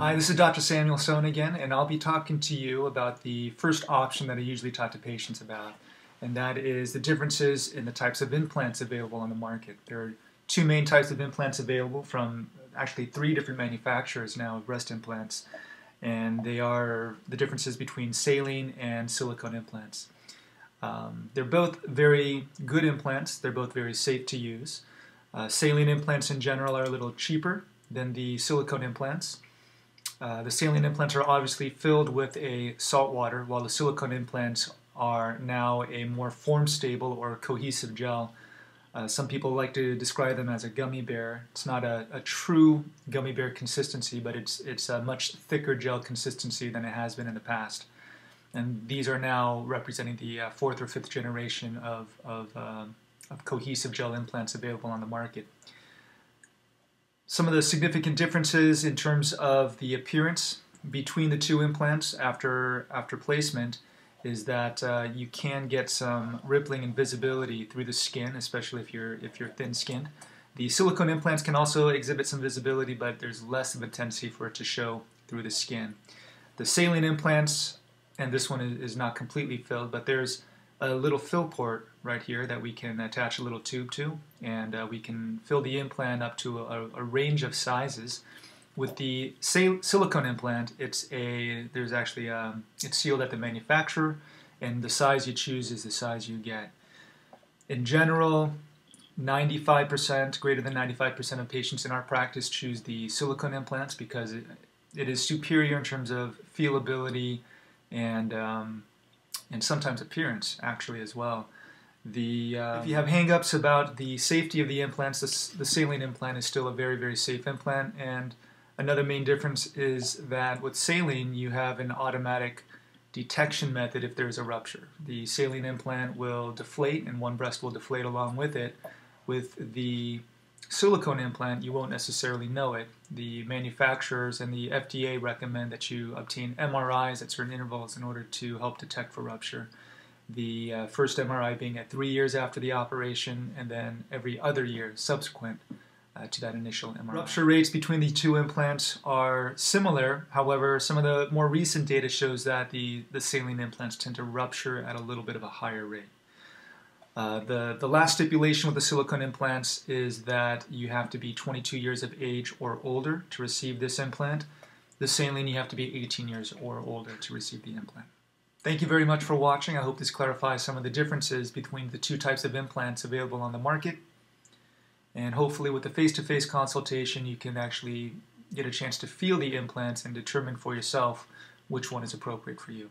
Hi, this is Dr. Samuel Sohn again, and I'll be talking to you about the first option that I usually talk to patients about, and that is the differences in the types of implants available on the market. There are two main types of implants available from actually 3 different manufacturers now of breast implants, and they are the differences between saline and silicone implants. They're both very good implants. They're both very safe to use. Saline implants in general are a little cheaper than the silicone implants. The saline implants are obviously filled with a salt water, while the silicone implants are now a more form-stable or cohesive gel. Some people like to describe them as a gummy bear. It's not a true gummy bear consistency, but it's a much thicker gel consistency than it has been in the past. And these are now representing the 4th or 5th generation of cohesive gel implants available on the market. Some of the significant differences in terms of the appearance between the two implants after placement is that you can get some rippling and visibility through the skin, especially if you're thin-skinned. The silicone implants can also exhibit some visibility, but there's less of a tendency for it to show through the skin. The saline implants, and this one is not completely filled, but there's a little fill port right here that we can attach a little tube to, and we can fill the implant up to a range of sizes. With the silicone implant, it's sealed at the manufacturer, and the size you choose is the size you get. In general, 95%, greater than 95% of patients in our practice choose the silicone implants because it is superior in terms of feelability and sometimes appearance actually as well. If you have hang-ups about the safety of the implants, the saline implant is still a very, very safe implant. And another main difference is that with saline you have an automatic detection method if there's a rupture. The saline implant will deflate and one breast will deflate along with it. With the silicone implant, you won't necessarily know it. The manufacturers and the FDA recommend that you obtain MRIs at certain intervals in order to help detect for rupture. The first MRI being at 3 years after the operation, and then every other year subsequent to that initial MRI. Rupture rates between the two implants are similar. However, some of the more recent data shows that the saline implants tend to rupture at a little bit of a higher rate. The last stipulation with the silicone implants is that you have to be 22 years of age or older to receive this implant. The saline, you have to be 18 years or older to receive the implant. Thank you very much for watching. I hope this clarifies some of the differences between the two types of implants available on the market. And hopefully with the face-to-face consultation you can actually get a chance to feel the implants and determine for yourself which one is appropriate for you.